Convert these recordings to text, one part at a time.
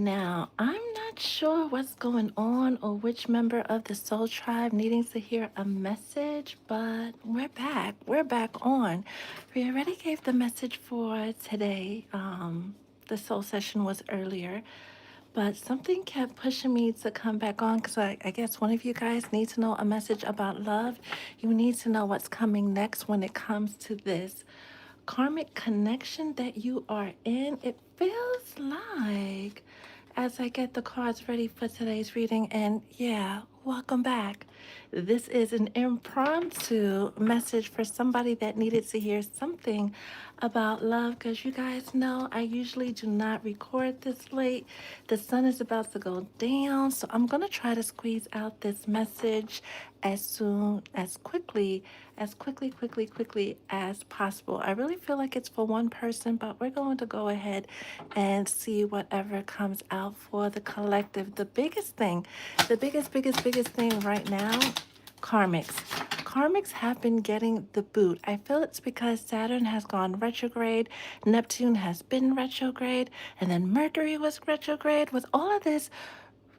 Now, I'm not sure what's going on or which member of the Soul Tribe needing to hear a message, but we're back. We're back on. We already gave the message for today. The soul session was earlier, but something kept pushing me to come back on because I guess one of you guys need to know a message about love. You need to know what's coming next when it comes to this karmic connection that you are in. It feels like, as I get the cards ready for today's reading, and yeah, welcome back. This is an impromptu message for somebody that needed to hear something about love because you guys know I usually do not record this late. The sun is about to go down, so I'm going to try to squeeze out this message as soon as quickly as possible. I really feel like it's for one person, but we're going to go ahead and see whatever comes out for the collective. The biggest thing, the biggest thing right now, karmics. Karmics have been getting the boot. I feel it's because Saturn has gone retrograde, Neptune has been retrograde, and then Mercury was retrograde. With all of this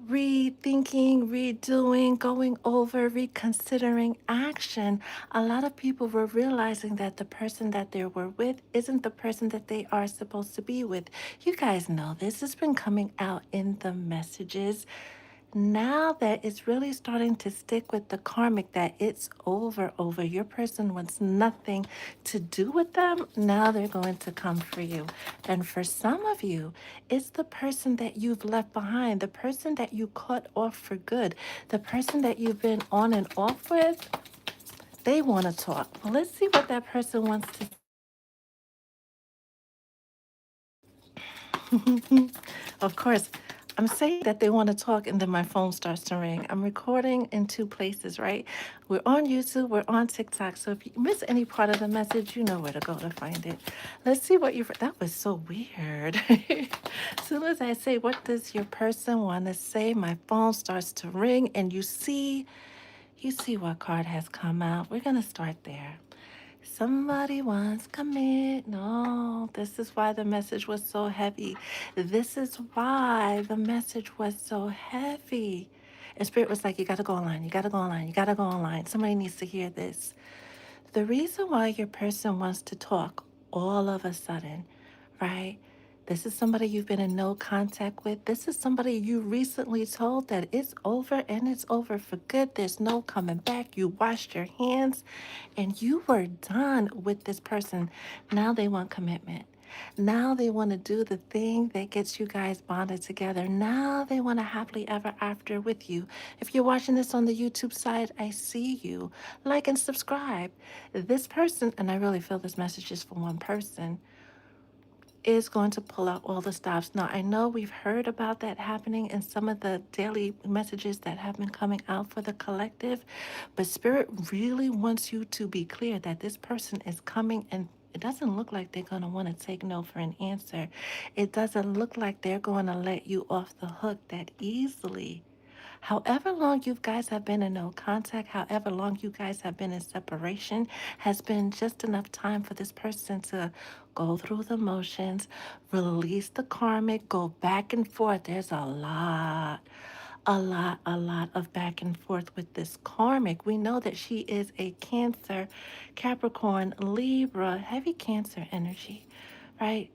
rethinking, redoing, going over, reconsidering action, a lot of people were realizing that the person that they were with isn't the person that they are supposed to be with. You guys know this has been coming out in the messages. Now that it's really starting to stick with the karmic that it's over. Your person wants nothing to do with them. Now they're going to come for you. And for some of you, it's the person that you've left behind, the person that you cut off for good, the person that you've been on and off with. They want to talk. Well, let's see what that person wants to. Of course, I'm saying that they want to talk, and then my phone starts to ring. I'm recording in two places, right? We're on YouTube, we're on TikTok. So if you miss any part of the message, you know where to go to find it. Let's see what you. That was so weird. As soon as I say, "What does your person want to say?" my phone starts to ring, and you see what card has come out. We're gonna start there. Somebody wants commit. No, this is why the message was so heavy. This is why the message was so heavy. And Spirit was like, you got to go online. You got to go online. You got to go online. Somebody needs to hear this. The reason why your person wants to talk all of a sudden, right? This is somebody you've been in no contact with. This is somebody you recently told that it's over and it's over for good. There's no coming back. You washed your hands and you were done with this person. Now they want commitment. Now they want to do the thing that gets you guys bonded together. Now they want to happily ever after with you. If you're watching this on the YouTube side, I see you. Like and subscribe. This person, and I really feel this message is for one person, is going to pull out all the stops. Now, I know we've heard about that happening in some of the daily messages that have been coming out for the collective, but Spirit really wants you to be clear that this person is coming, and it doesn't look like they're going to want to take no for an answer. It doesn't look like they're going to let you off the hook that easily. However long you guys have been in no contact, however long you guys have been in separation, has been just enough time for this person to go through the motions, release the karmic, go back and forth. There's a lot of back and forth with this karmic. We know that she is a Cancer, Capricorn, Libra, heavy Cancer energy, right?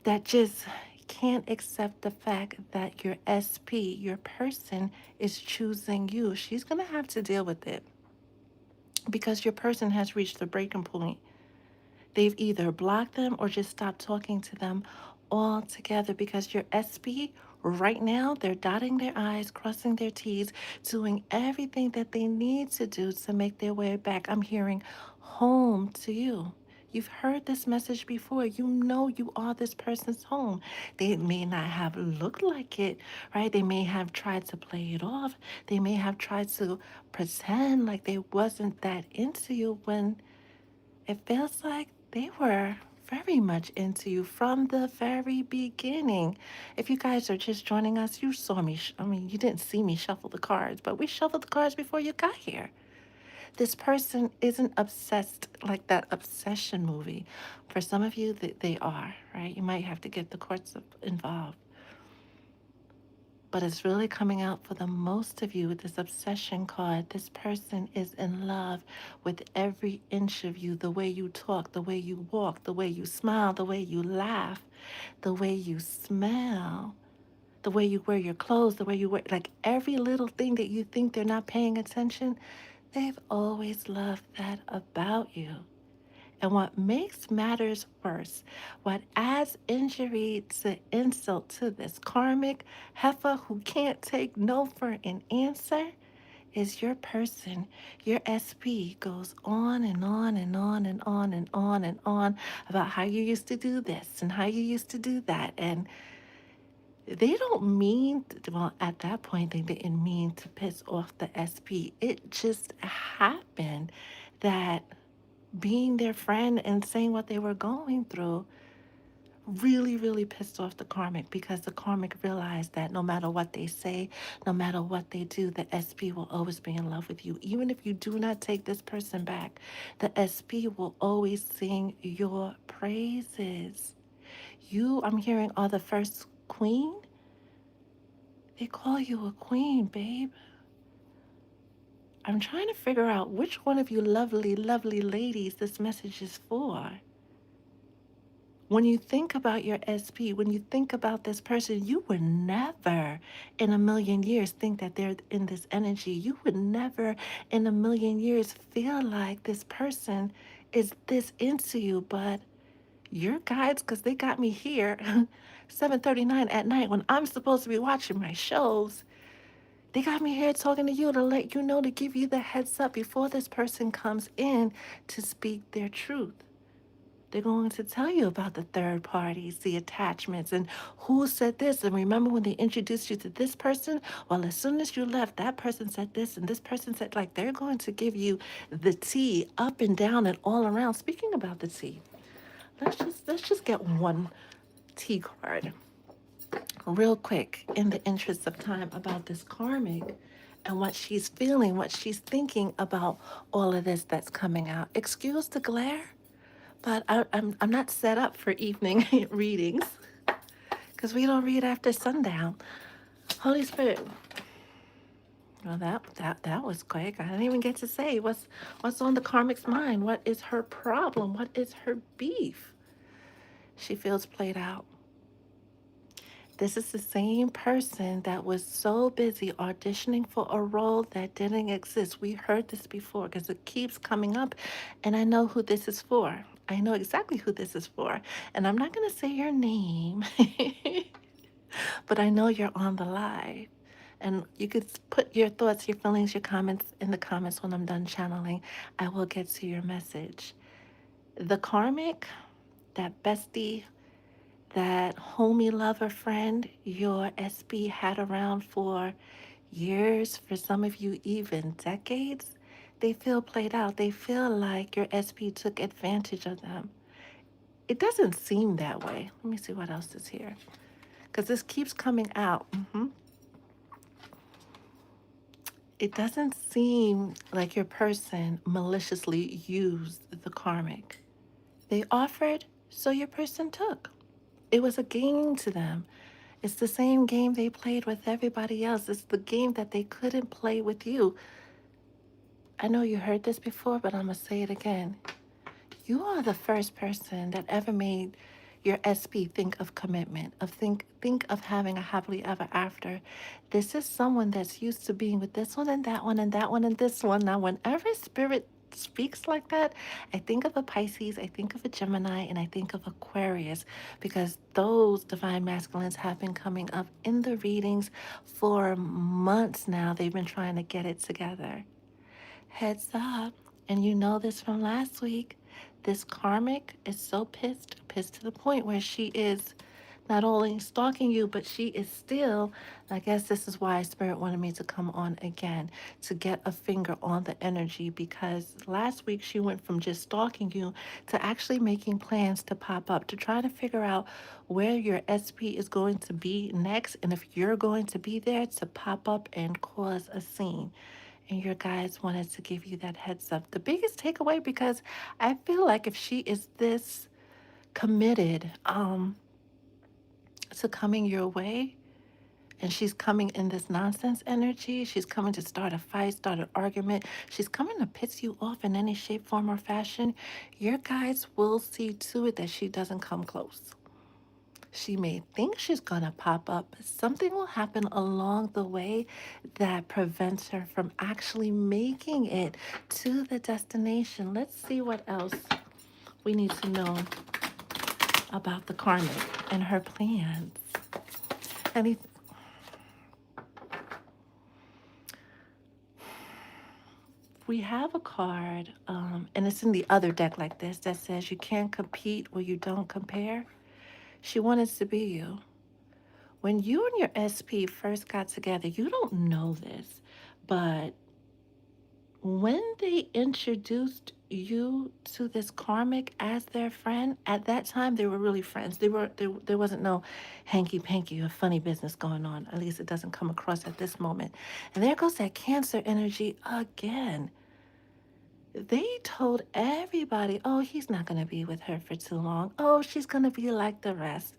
That just can't accept the fact that your SP, your person, is choosing you. She's going to have to deal with it because your person has reached the breaking point. They've either blocked them or just stopped talking to them altogether because your SP right now, they're dotting their I's, crossing their T's, doing everything that they need to do to make their way back. I'm hearing home to you. You've heard this message before. You know you are this person's home. They may not have looked like it, right? They may have tried to play it off. They may have tried to pretend like they wasn't that into you when it feels like they were very much into you from the very beginning. If you guys are just joining us, you saw me. I mean, you didn't see me shuffle the cards, but we shuffled the cards before you got here. This person isn't obsessed like that obsession movie. For some of you, they are, right? You might have to get the courts involved. but it's really coming out for the most of you with this obsession card. This person is in love with every inch of you, the way you talk, the way you walk, the way you smile, the way you laugh, the way you smell, the way you wear your clothes, the way you wear, like every little thing that you think they're not paying attention, they've always loved that about you. And what makes matters worse, what adds injury to insult to this karmic heifer who can't take no for an answer, is your person. Your SP goes on and on and on and on and on and on about how you used to do this and how you used to do that. And they don't mean, well, at that point, they didn't mean to piss off the SP. It just happened that being their friend and saying what they were going through really, really pissed off the karmic, because the karmic realized that no matter what they say, no matter what they do, the SP will always be in love with you. Even if you do not take this person back, the SP will always sing your praises. You, I'm hearing, are the first queen. They call you a queen, babe. I'm trying to figure out which one of you lovely, lovely ladies this message is for. When you think about your SP, when you think about this person, you would never in a million years think that they're in this energy. You would never in a million years feel like this person is this into you. But your guides, because they got me here 7:39 at night when I'm supposed to be watching my shows, they got me here talking to you to let you know, to give you the heads up before this person comes in to speak their truth. They're going to tell you about the third parties, the attachments, and who said this. And remember when they introduced you to this person? Well, as soon as you left, that person said this, and this person said, like, they're going to give you the tea up and down and all around. Speaking about the tea, let's just get one tea card real quick in the interest of time about this karmic and what she's feeling, what she's thinking about all of this that's coming out. Excuse the glare, but I'm not set up for evening readings because we don't read after sundown. Holy Spirit. Well, that was quick. I didn't even get to say what's on the karmic's mind. What is her problem? What is her beef? She feels played out. This is the same person that was so busy auditioning for a role that didn't exist. We heard this before because it keeps coming up, and I know who this is for. I know exactly who this is for. And I'm not going to say your name, but I know you're on the live. And you could put your thoughts, your feelings, your comments in the comments when I'm done channeling. I will get to your message. The karmic, that bestie, that homie lover friend your SP had around for years, for some of you even decades, they feel played out. They feel like your SP took advantage of them. It doesn't seem that way. Let me see what else is here, because this keeps coming out. It doesn't seem like your person maliciously used the karmic. They offered, so your person took. It was a game to them. It's the same game they played with everybody else. It's the game that they couldn't play with you. I know you heard this before, but I'm going to say it again. You are the first person that ever made your SP think of commitment, of think of having a happily ever after. This is someone that's used to being with this one and that one and that one and this one. Now, whenever spirit speaks like that, I think of a Pisces, I think of a Gemini, and I think of Aquarius, because those divine masculines have been coming up in the readings for months now. They've been trying to get it together. Heads up, and you know this from last week. This karmic is so pissed to the point where she is not only stalking you, but she is still, I guess this is why Spirit wanted me to come on again, to get a finger on the energy, because last week she went from just stalking you to actually making plans to pop up, to try to figure out where your SP is going to be next, and if you're going to be there to pop up and cause a scene. And your guys wanted to give you that heads up. The biggest takeaway, because I feel like if she is this committed to coming your way, And she's coming in this nonsense energy. She's coming to start a fight, start an argument. She's coming to piss you off in any shape, form, or fashion. Your guides will see to it that she doesn't come close. She may think she's going to pop up, but something will happen along the way that prevents her from actually making it to the destination. Let's see what else we need to know about the karmic and her plans. Any, we have a card, and it's in the other deck like this, that says you can't compete where you don't compare. She wanted to be you. When you and your SP first got together, you don't know this, but when they introduced you to this karmic as their friend, at that time they were really friends. There wasn't no hanky panky or funny business going on. At least it doesn't come across at this moment. And there goes that Cancer energy again. They told everybody, oh, he's not going to be with her for too long. Oh, she's going to be like the rest.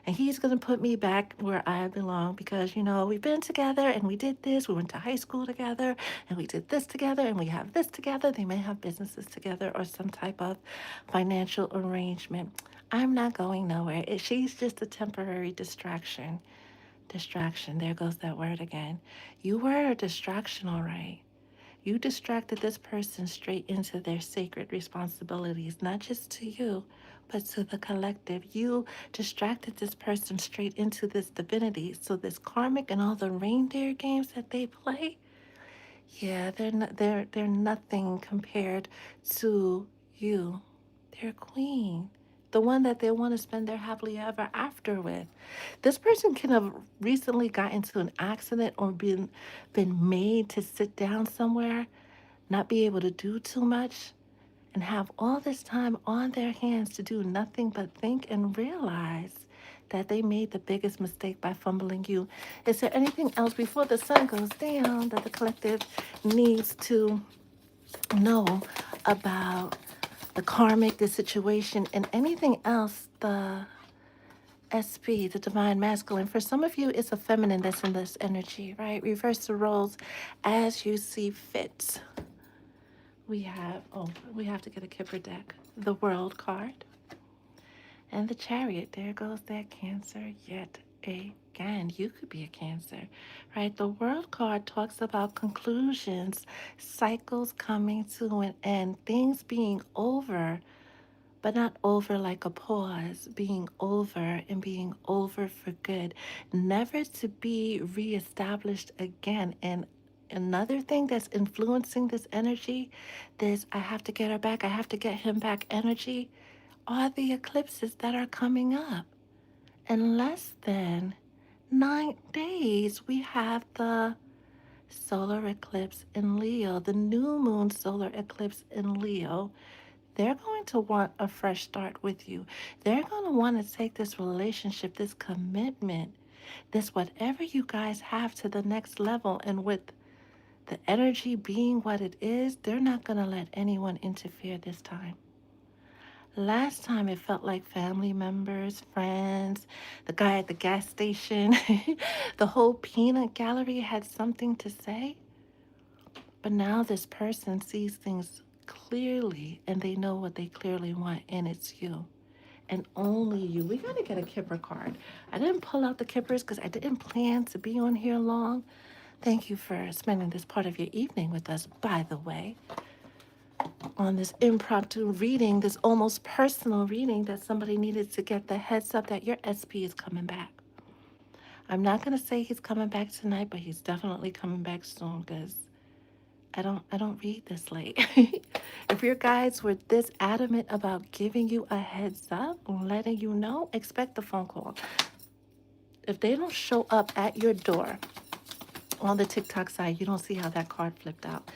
And he's going to put me back where I belong because, we've been together and we did this. We went to high school together and we did this together and we have this together. They may have businesses together or some type of financial arrangement. I'm not going nowhere. She's just a temporary distraction. Distraction. There goes that word again. You were a distraction, all right. You distracted this person straight into their sacred responsibilities, not just to you, but to the collective. You distracted this person straight into this divinity. So this karmic and all the reindeer games that they play, yeah, they're nothing compared to you. They're queen. The one that they want to spend their happily ever after with. This person can have recently got into an accident or been made to sit down somewhere, not be able to do too much, and have all this time on their hands to do nothing but think and realize that they made the biggest mistake by fumbling you. Is there anything else before the sun goes down that the collective needs to know about the karmic, the situation, and anything else the SP, the divine masculine? For some of you, it's a feminine that's in this energy, right? Reverse the roles as you see fit. We have to get a Kipper deck. The World card and the Chariot. There goes that Cancer yet again. You could be a Cancer, right? The World card talks about conclusions, cycles coming to an end, things being over, but not over like a pause, being over and being over for good, never to be reestablished again. And another thing that's influencing this energy, this I have to get her back, I have to get him back energy, are the eclipses that are coming up. In less than 9 days, we have the solar eclipse in Leo, the new moon solar eclipse in Leo. They're going to want a fresh start with you. They're going to want to take this relationship, this commitment, this whatever you guys have to the next level. And with the energy being what it is, they're not going to let anyone interfere this time. Last time it felt like family members, friends, the guy at the gas station, the whole peanut gallery had something to say. But now this person sees things clearly and they know what they clearly want, and it's you and only you. We got to get a Kipper card. I didn't pull out the Kippers because I didn't plan to be on here long. Thank you for spending this part of your evening with us, by the way, on this impromptu reading, this almost personal reading that somebody needed to get the heads up that your SP is coming back. I'm not going to say he's coming back tonight, but he's definitely coming back soon because I don't read this late. If your guides were this adamant about giving you a heads up, letting you know, expect a phone call. If they don't show up at your door on the TikTok side, you don't see how that card flipped out.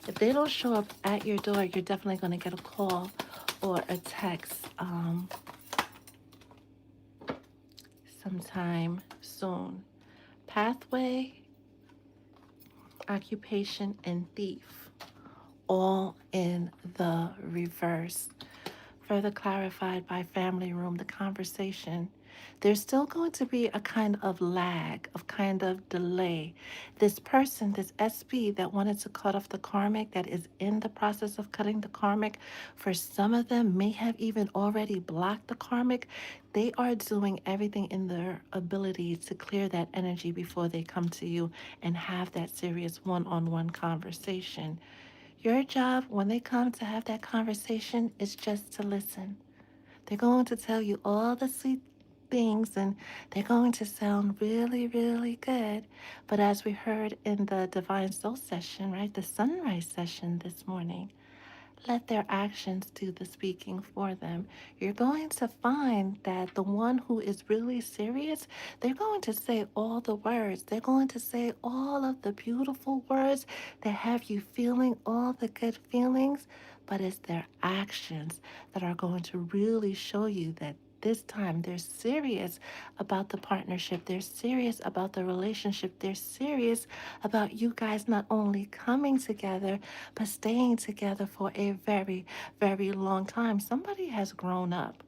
If they don't show up at your door, you're definitely going to get a call or a text sometime soon. Pathway, occupation, and thief, all in the reverse. Further clarified by Family Room, the conversation There's still going to be a kind of lag, of kind of delay. This person, this SB that wanted to cut off the karmic, that is in the process of cutting the karmic, for some of them may have even already blocked the karmic. They are doing everything in their ability to clear that energy before they come to you and have that serious one on one conversation. Your job when they come to have that conversation is just to listen. They're going to tell you all the sweet things and they're going to sound really, really good. But as we heard in the Divine Soul session, right, the sunrise session this morning, let their actions do the speaking for them. You're going to find that the one who is really serious, they're going to say all the words. They're going to say all of the beautiful words that have you feeling all the good feelings, but it's their actions that are going to really show you that this time they're serious about the partnership. They're serious about the relationship. They're serious about you guys not only coming together, but staying together for a very, very long time. Somebody has grown up.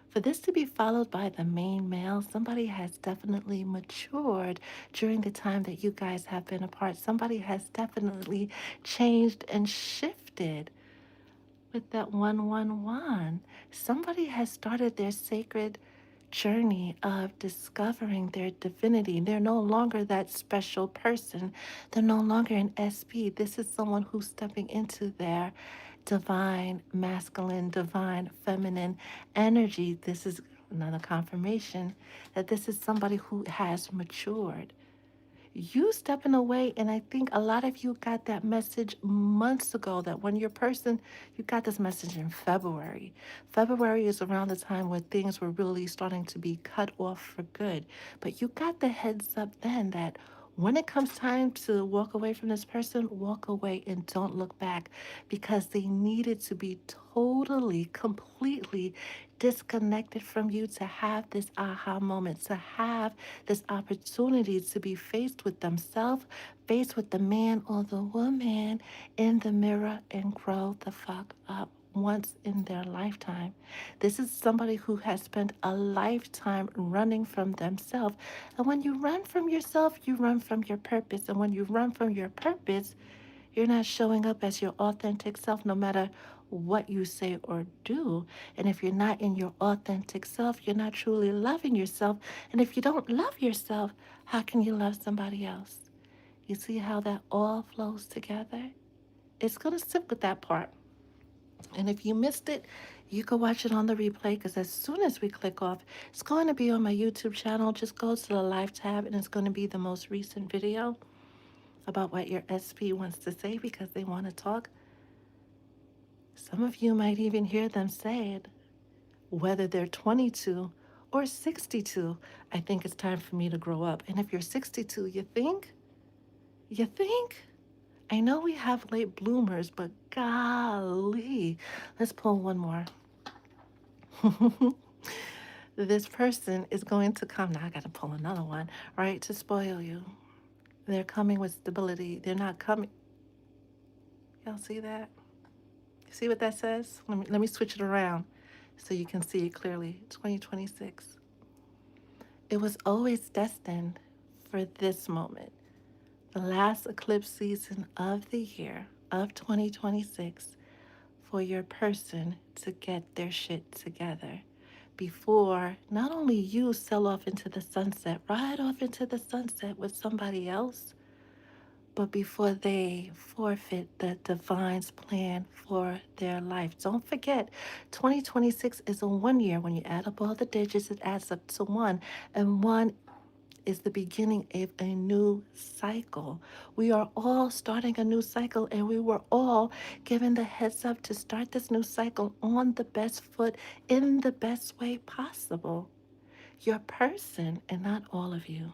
For this to be followed by the main male, somebody has definitely matured during the time that you guys have been apart. Somebody has definitely changed and shifted with that 111. Somebody has started their sacred journey of discovering their divinity. They're no longer that special person. They're no longer an SP. This is someone who's stepping into their divine masculine, divine feminine energy. This is another confirmation that this is somebody who has matured. You stepping away, and I think a lot of you got that message months ago that when your person, you got this message in February. February is around the time where things were really starting to be cut off for good. But you got the heads up then that when it comes time to walk away from this person, walk away and don't look back because they needed to be totally, completely disconnected from you to have this aha moment, to have this opportunity to be faced with themselves, faced with the man or the woman in the mirror and grow the fuck up once in their lifetime. This is somebody who has spent a lifetime running from themselves. And when you run from yourself, you run from your purpose. And when you run from your purpose, you're not showing up as your authentic self no matter what you say or do. And if you're not in your authentic self, you're not truly loving yourself. And if you don't love yourself, how can you love somebody else? You see how that all flows together? It's going to sit with that part. And if you missed it, you can watch it on the replay because as soon as we click off, it's going to be on my YouTube channel. Just go to the live tab and it's going to be the most recent video about what your SP wants to say because they want to talk. Some of you might even hear them say it, whether they're 22 or 62. I think it's time for me to grow up. And if you're 62, you think? You think? I know we have late bloomers, but golly, let's pull one more. This person is going to come. Now I got to pull another one, right? To spoil you. They're coming with stability. They're not coming. Y'all see that? See what that says? Let me switch it around so you can see it clearly. 2026. It was always destined for this moment, the last eclipse season of the year of 2026, for your person to get their shit together before not only you sell off into the sunset, ride off into the sunset with somebody else, but before they forfeit the divine's plan for their life. Don't forget, 2026 is a 1 year. When you add up all the digits, it adds up to one. And one is the beginning of a new cycle. We are all starting a new cycle, and we were all given the heads up to start this new cycle on the best foot in the best way possible. Your person, and not all of you,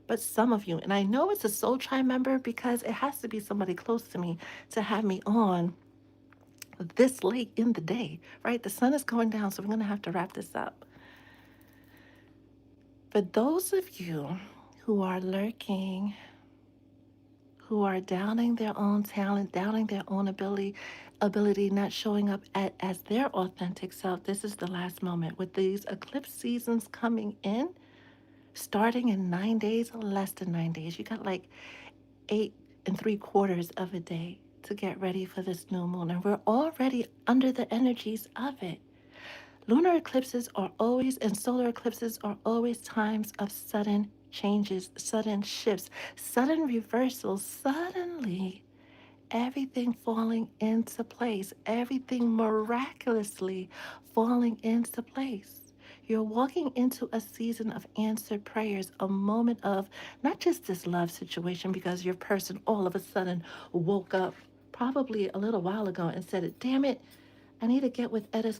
but some of you, and I know it's a Soul Tribe member because it has to be somebody close to me to have me on this late in the day, right? The sun is going down, so we're going to have to wrap this up. For those of you who are lurking, who are doubting their own talent, doubting their own ability, ability not showing up as their authentic self. This is the last moment with these eclipse seasons coming in, starting in 9 days, less than 9 days. You got like 8 3/4 of a day to get ready for this new moon, and we're already under the energies of it. Lunar eclipses are always, and solar eclipses are always times of sudden changes, sudden shifts, sudden reversals, suddenly everything falling into place, everything miraculously falling into place. You're walking into a season of answered prayers, a moment of not just this love situation because your person all of a sudden woke up probably a little while ago and said, damn it, I need to get with Edda's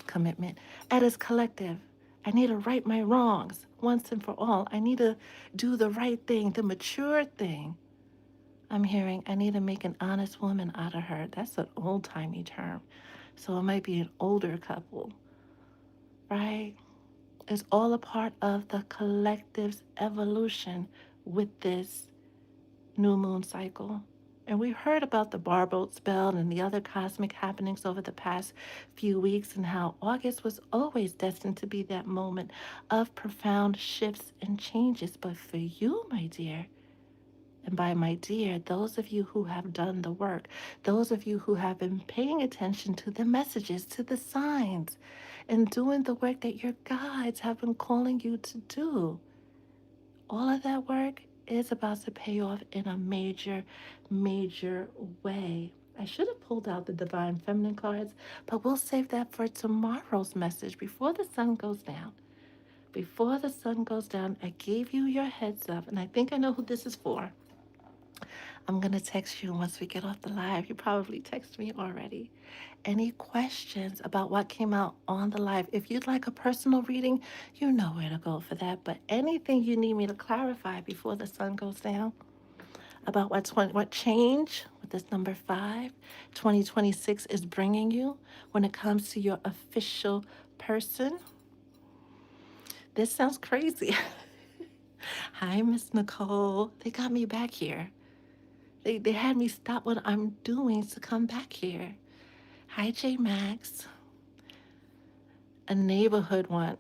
commitment, Edda's collective. I need to right my wrongs once and for all. I need to do the right thing, the mature thing. I'm hearing I need to make an honest woman out of her. That's an old timey term. So it might be an older couple, right? It's all a part of the collective's evolution with this new moon cycle. And we heard about the barboat spell and the other cosmic happenings over the past few weeks, and how August was always destined to be that moment of profound shifts and changes. But for you, my dear, and by my dear, those of you who have done the work, those of you who have been paying attention to the messages, to the signs, and doing the work that your guides have been calling you to do, all of that work is about to pay off in a major, major way. I should have pulled out the Divine Feminine cards, but we'll save that for tomorrow's message before the sun goes down. Before the sun goes down, I gave you your heads up, and I think I know who this is for. I'm going to text you once we get off the live. You probably text me already. Any questions about what came out on the live? If you'd like a personal reading, you know where to go for that. But anything you need me to clarify before the sun goes down about what change with this number 5, 2026 is bringing you when it comes to your official person. This sounds crazy. Hi, Miss Nicole. They got me back here. They had me stop what I'm doing to come back here. Hi, J Max. A neighborhood one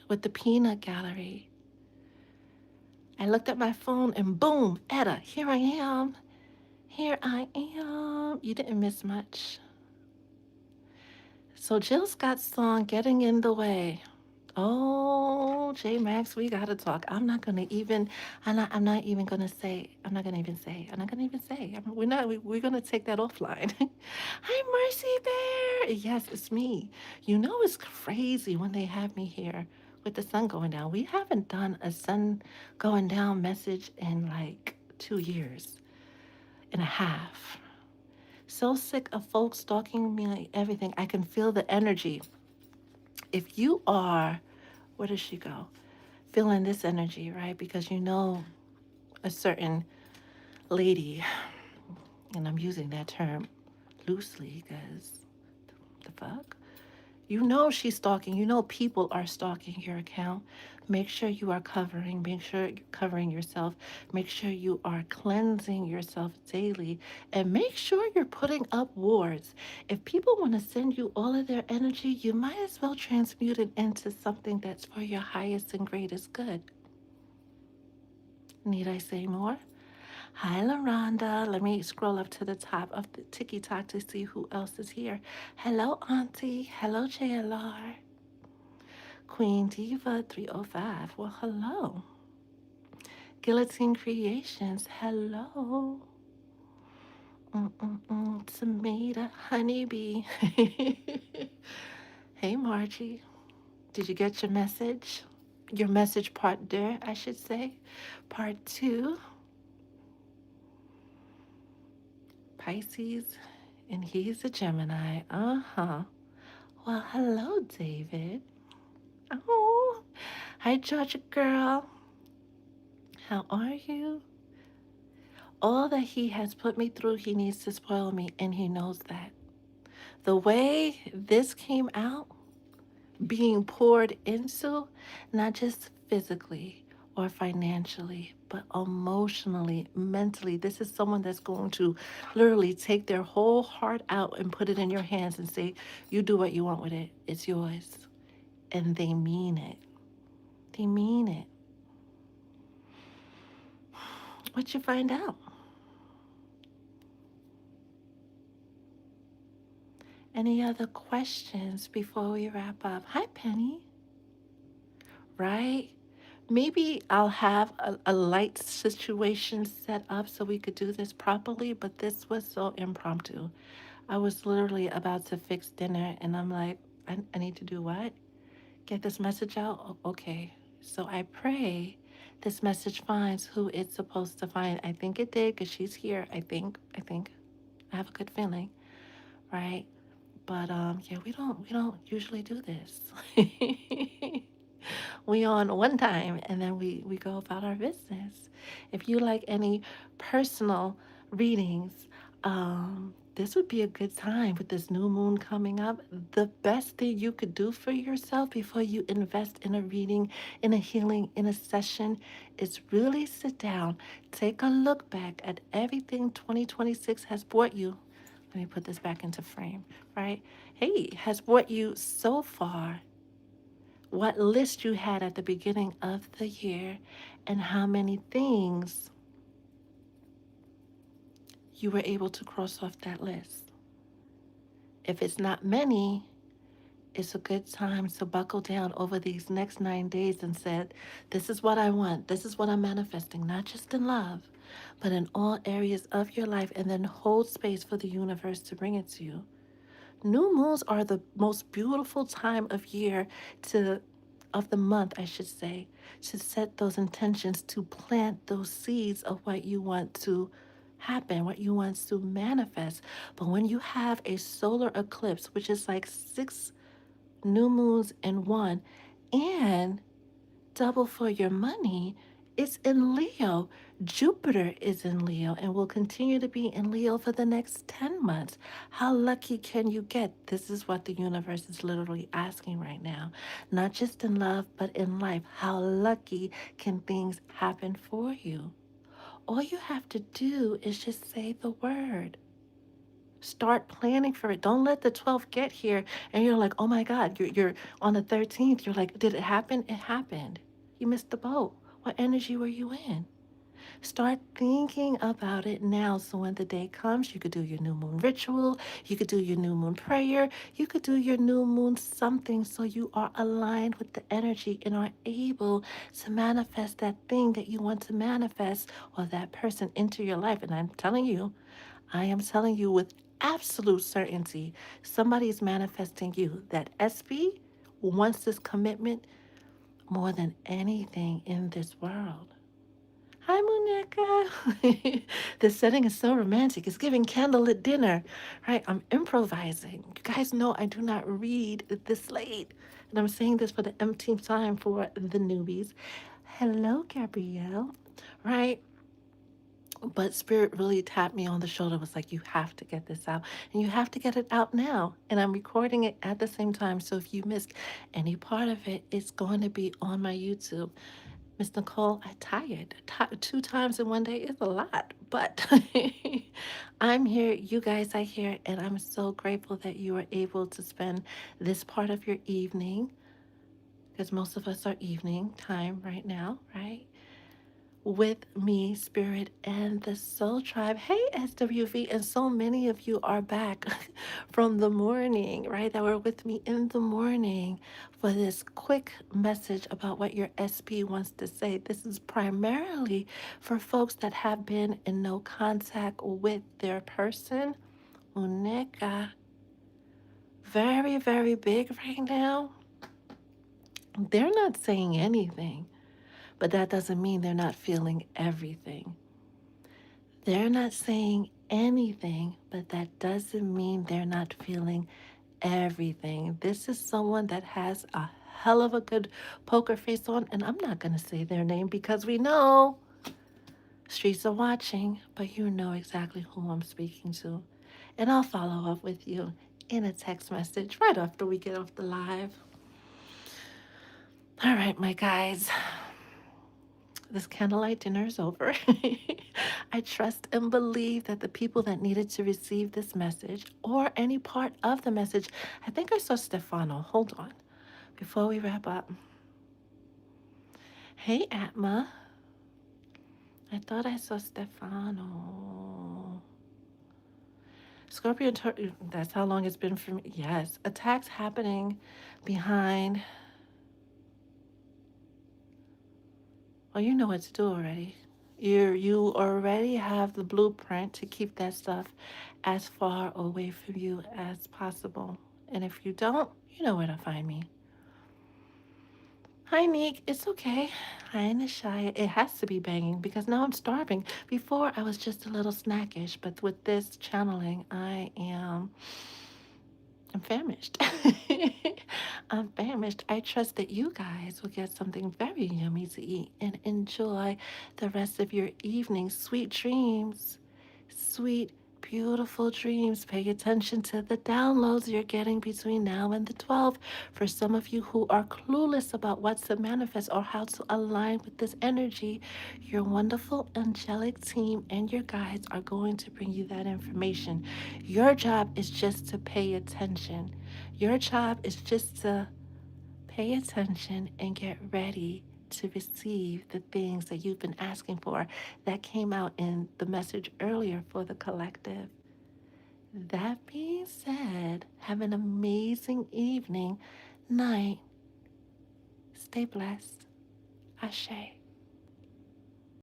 with the peanut gallery. I looked at my phone and boom, Etta, here I am. Here I am. You didn't miss much. So Jill Scott's song, Getting in the Way. Oh, J Max, we gotta talk. I'm not even gonna say, I'm not gonna even say, I'm not gonna even say. We're gonna take that offline. Hi, Mercy Bear. Yes, it's me. You know, it's crazy when they have me here with the sun going down. We haven't done a sun going down message in like 2 years and a half. So sick of folks stalking me, like everything. I can feel the energy. If you are, where does she go? Feeling this energy, right? Because you know a certain lady, and I'm using that term loosely because the fuck? You know she's stalking. You know people are stalking your account. Make sure you are covering. Make sure you're covering yourself. Make sure you are cleansing yourself daily. And make sure you're putting up wards. If people want to send you all of their energy, you might as well transmute it into something that's for your highest and greatest good. Need I say more? Hi, LaRonda. Let me scroll up to the top of the TikTok to see who else is here. Hello, Auntie. Hello, JLR. Queen Diva 305. Well, hello. Guillotine Creations. Hello. Tomato Honeybee. Hey, Margie. Did you get your message? Your message part deux, I should say. Part two. Pisces. And he's a Gemini. Uh-huh. Well, hello, David. Oh, hi, Georgia girl. How are you? All that he has put me through, he needs to spoil me, and he knows that. The way this came out, being poured into, not just physically, or financially, but emotionally, mentally. This is someone that's going to literally take their whole heart out and put it in your hands and say, you do what you want with it. It's yours. And they mean it. They mean it. What you find out? Any other questions before we wrap up? Hi, Penny. Right? Maybe I'll have a light situation set up so we could do this properly, but this was so impromptu. I was literally about to fix dinner and I'm like, I need to do what? Get this message out? Okay. So I pray this message finds who it's supposed to find. I think it did because she's here. I think. I have a good feeling, right? But yeah, we don't usually do this. We on one time and then we go about our business. If you like any personal readings, this would be a good time with this new moon coming up. The best thing you could do for yourself before you invest in a reading, in a healing, in a session is really sit down, take a look back at everything 2026 has brought you. Let me put this back into frame, right? Hey, has brought you so far, what list you had at the beginning of the year, and how many things you were able to cross off that list. If it's not many, it's a good time to buckle down over these next 9 days and said, this is what I want. This is what I'm manifesting, not just in love, but in all areas of your life, and then hold space for the universe to bring it to you. New moons are the most beautiful time of year to of the month, I should say, to set those intentions, to plant those seeds of what you want to happen, what you want to manifest. But when you have a solar eclipse, which is like 6 new moons in one, and double for your money, it's in Leo. Jupiter is in Leo and will continue to be in Leo for the next 10 months. How lucky can you get? This is what the universe is literally asking right now. Not just in love, but in life. How lucky can things happen for you? All you have to do is just say the word. Start planning for it. Don't let the 12th get here and you're like, oh my God, you're on the 13th. You're like, did it happen? It happened. You missed the boat. What energy were you in? Start thinking about it now so when the day comes, you could do your new moon ritual, you could do your new moon prayer, you could do your new moon something so you are aligned with the energy and are able to manifest that thing that you want to manifest or that person into your life. And I am telling you with absolute certainty, somebody is manifesting you. That SB wants this commitment more than anything in this world. Hi, Monica. The setting is so romantic. It's giving candlelit dinner, right? I'm improvising. You guys know I do not read this late. And I'm saying this for the umpteenth time for the newbies. Hello, Gabrielle, right? But Spirit really tapped me on the shoulder, was like, you have to get this out. And you have to get it out now. And I'm recording it at the same time. So if you missed any part of it, it's going to be on my YouTube. Miss Nicole, I tired. 2 times in one day is a lot, but I'm here. You guys are here, and I'm so grateful that you are able to spend this part of your evening, because most of us are evening time right now, right? With me, Spirit, and the Soul Tribe. Hey, SWV, and so many of you are back from the morning, right? That were with me in the morning for this quick message about what your SP wants to say. This is primarily for folks that have been in no contact with their person. Uneka, very, very big right now. They're not saying anything, but that doesn't mean they're not feeling everything. They're not saying anything, but that doesn't mean they're not feeling everything. This is someone that has a hell of a good poker face on, and I'm not going to say their name because we know streets are watching, but you know exactly who I'm speaking to. And I'll follow up with you in a text message right after we get off the live. All right, my guys. this candlelight dinner is over. I trust and believe that the people that needed to receive this message or any part of the message, I think I saw Stefano. Hold on. Before we wrap up. Hey, Atma. I thought I saw Stefano. Scorpio, that's how long it's been for me. Yes, attacks happening behind. Well, you know what to do already. You already have the blueprint to keep that stuff as far away from you as possible. And if you don't, you know where to find me. Hi, Neek. It's okay. Hi, Nishaya. It has to be banging because now I'm starving. Before, I was just a little snackish, but with this channeling, I'm famished. I'm famished. I trust that you guys will get something very yummy to eat and enjoy the rest of your evening. Sweet dreams. Sweet, beautiful dreams. Pay attention to the downloads you're getting between now and the 12th. For some of you who are clueless about what to manifest or how to align with this energy, your wonderful angelic team and your guides are going to bring you that information. Your job is just to pay attention. Your job is just to pay attention and get ready to receive the things that you've been asking for that came out in the message earlier for the collective. That being said, have an amazing evening, night. Stay blessed. Ashe.